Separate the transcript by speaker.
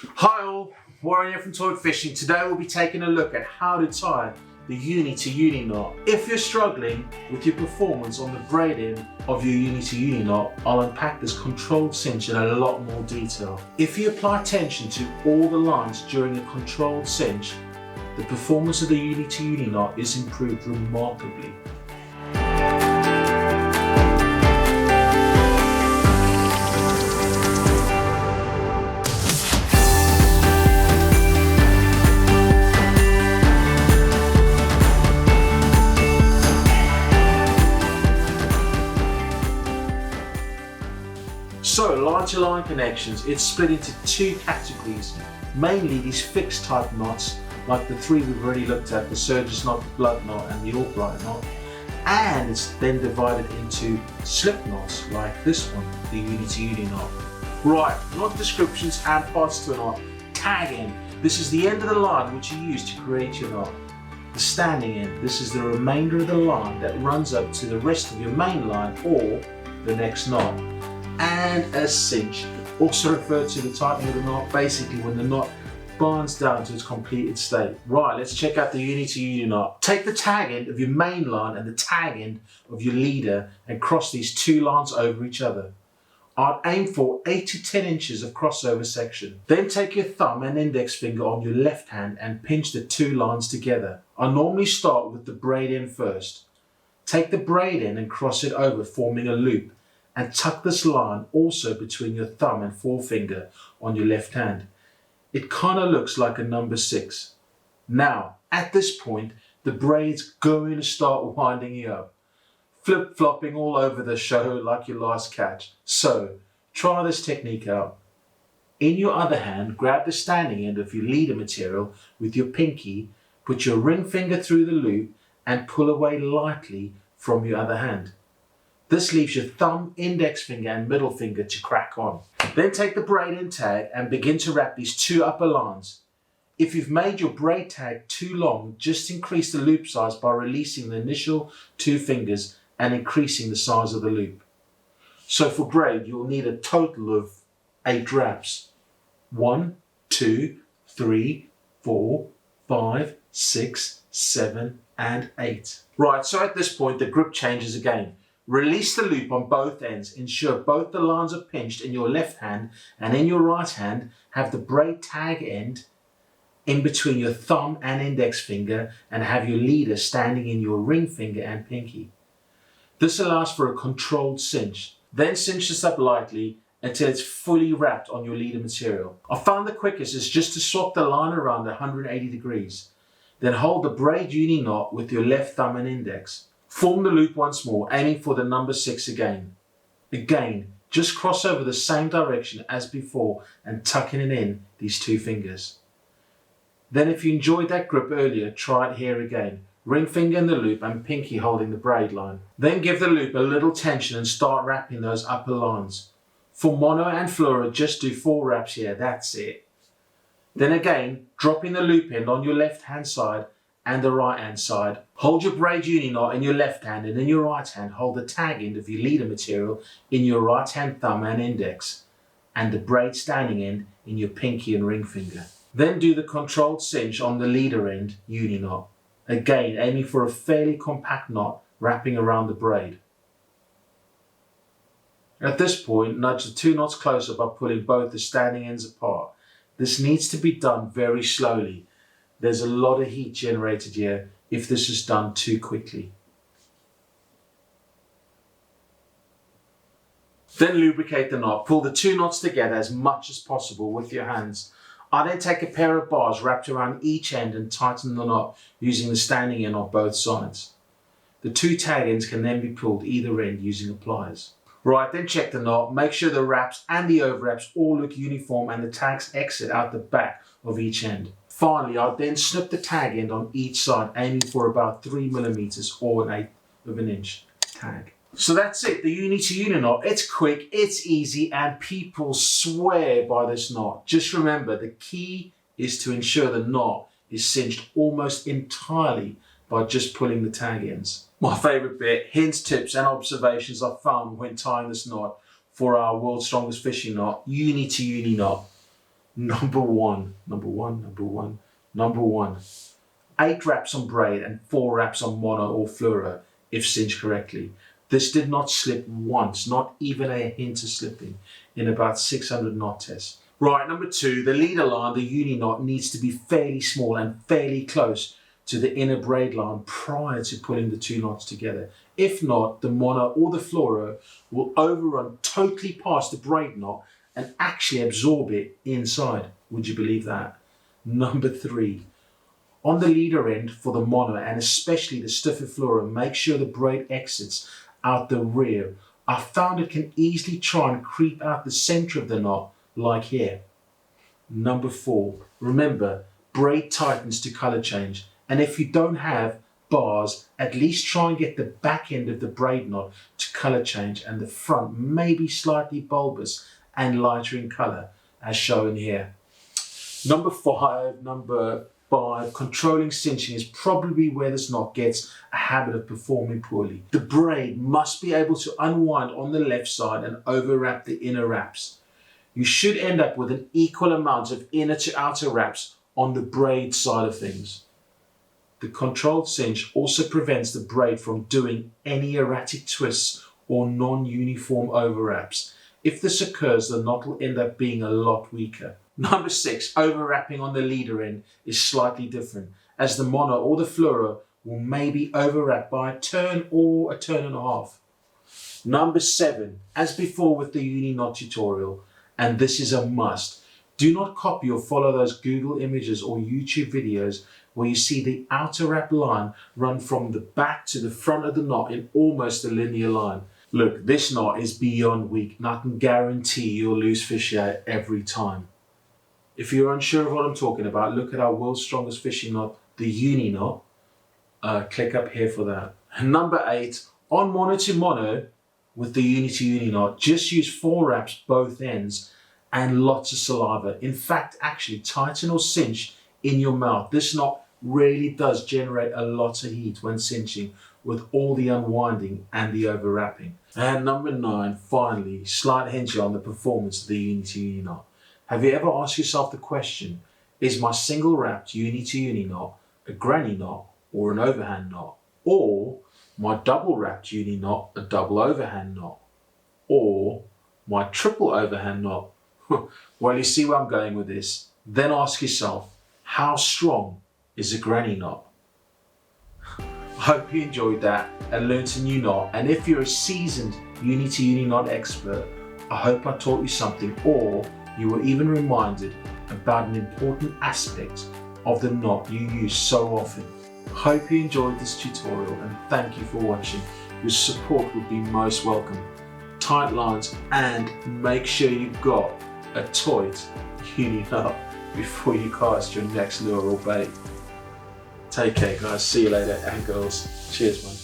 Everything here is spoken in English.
Speaker 1: Hi all, Warren here from Toit Fishing. Today we'll be taking a look at how to tie the uni to uni knot. If you're struggling with your performance on the braiding of your uni to uni knot, I'll unpack this controlled cinch in a lot more detail. If you apply tension to all the lines during a controlled cinch, the performance of the uni to uni knot is improved remarkably. So, line-to-line connections, it's split into two categories, mainly these fixed type knots, like the three we've already looked at, the surgeon's knot, the blood knot and the Albright knot, and it's then divided into slip knots, like this one, the uni to uni knot. Right, knot descriptions and parts to a knot. Tagging, this is the end of the line which you use to create your knot. The standing end, this is the remainder of the line that runs up to the rest of your main line or the next knot. And a cinch, also referred to the tightening of the knot, basically when the knot binds down to its completed state. Right, let's check out the uni to uni knot. Take the tag end of your main line and the tag end of your leader and cross these two lines over each other. I'd aim for 8 to 10 inches of crossover section. Then take your thumb and index finger on your left hand and pinch the two lines together. I normally start with the braid end first. Take the braid end and cross it over, forming a loop, and tuck this line also between your thumb and forefinger on your left hand. It kind of looks like a number 6. Now, at this point, the braid's going to start winding you up, flip-flopping all over the show like your last catch. So, try this technique out. In your other hand, grab the standing end of your leader material with your pinky, put your ring finger through the loop and pull away lightly from your other hand. This leaves your thumb, index finger and middle finger to crack on. Then take the braid end tag and begin to wrap these two upper lines. If you've made your braid tag too long, just increase the loop size by releasing the initial two fingers and increasing the size of the loop. So for braid, you'll need a total of 8 wraps. 1, 2, 3, 4, 5, 6, 7 and 8. Right, so at this point the grip changes again. Release the loop on both ends. Ensure both the lines are pinched in your left hand and in your right hand have the braid tag end in between your thumb and index finger and have your leader standing in your ring finger and pinky. This allows for a controlled cinch. Then cinch this up lightly until it's fully wrapped on your leader material. I found the quickest is just to swap the line around 180 degrees. Then hold the braid uni knot with your left thumb and index. Form the loop once more, aiming for the number 6 again. Again, just cross over the same direction as before and tucking it in these two fingers. Then if you enjoyed that grip earlier, try it here again. Ring finger in the loop and pinky holding the braid line. Then give the loop a little tension and start wrapping those upper lines. For mono and fluoro, just do 4 wraps here, that's it. Then again, dropping the loop end on your left hand side and the right hand side. Hold your braid uni knot in your left hand and in your right hand hold the tag end of your leader material in your right hand thumb and index and the braid standing end in your pinky and ring finger. Then do the controlled cinch on the leader end uni knot. Again, aiming for a fairly compact knot wrapping around the braid. At this point, nudge the 2 knots closer by pulling both the standing ends apart. This needs to be done very slowly. There's a lot of heat generated here if this is done too quickly. Then lubricate the knot. Pull the 2 knots together as much as possible with your hands. I then take a pair of bars wrapped around each end and tighten the knot using the standing end on both sides. The 2 tag ends can then be pulled either end using a pliers. Right, then check the knot. Make sure the wraps and the overwraps all look uniform and the tags exit out the back of each end. Finally, I'll then snip the tag end on each side, aiming for about 3 millimeters or 1/8 of an inch tag. So that's it, the uni to uni knot. It's quick, it's easy, and people swear by this knot. Just remember, the key is to ensure the knot is cinched almost entirely by just pulling the tag ends. My favorite bit, hints, tips, and observations I found when tying this knot for our world's strongest fishing knot, uni to uni knot. Number one. 8 wraps on braid and 4 wraps on mono or fluoro if cinched correctly. This did not slip once, not even a hint of slipping in about 600 knot tests. Right, number 2, the leader line, the uni knot, needs to be fairly small and fairly close to the inner braid line prior to pulling the 2 knots together. If not, the mono or the fluoro will overrun totally past the braid knot and actually absorb it inside. Would you believe that? Number 3, on the leader end for the mono and especially the stiffer fluoro, make sure the braid exits out the rear. I found it can easily try and creep out the center of the knot, like here. Number 4, remember, braid tightens to color change, and if you don't have bars, at least try and get the back end of the braid knot to color change and the front maybe slightly bulbous and lighter in color, as shown here. Number 5, controlling cinching is probably where this knot gets a habit of performing poorly. The braid must be able to unwind on the left side and overwrap the inner wraps. You should end up with an equal amount of inner to outer wraps on the braid side of things. The controlled cinch also prevents the braid from doing any erratic twists or non-uniform overwraps. If this occurs, the knot will end up being a lot weaker. Number 6, overwrapping on the leader end is slightly different, as the mono or the fluoro will maybe overwrap by a turn or a turn and a half. Number 7, as before with the uni knot tutorial, and this is a must, do not copy or follow those Google images or YouTube videos where you see the outer wrap line run from the back to the front of the knot in almost a linear line. Look, this knot is beyond weak and I can guarantee you'll lose fish here every time. If you're unsure of what I'm talking about, look at our world's strongest fishing knot, the Uni Knot. Click up here for that. And number 8, on mono to mono with the uni to uni knot, just use 4 wraps both ends and lots of saliva. In fact, actually tighten or cinch in your mouth. This knot really does generate a lot of heat when cinching with all the unwinding and the overwrapping. And number 9, finally, slight hint on the performance of the uni to uni knot. Have you ever asked yourself the question, is my single wrapped uni to uni knot a granny knot or an overhand knot? Or my double wrapped uni knot a double overhand knot? Or my triple overhand knot? Well, you see where I'm going with this. Then ask yourself, how strong is a granny knot? I hope you enjoyed that and learned a new knot. And if you're a seasoned uni to uni knot expert, I hope I taught you something, or you were even reminded about an important aspect of the knot you use so often. I hope you enjoyed this tutorial and thank you for watching. Your support would be most welcome. Tight lines, and make sure you've got a Toit uni knot before you cast your next lure or bait. Take care guys, see you later, and girls. Cheers man.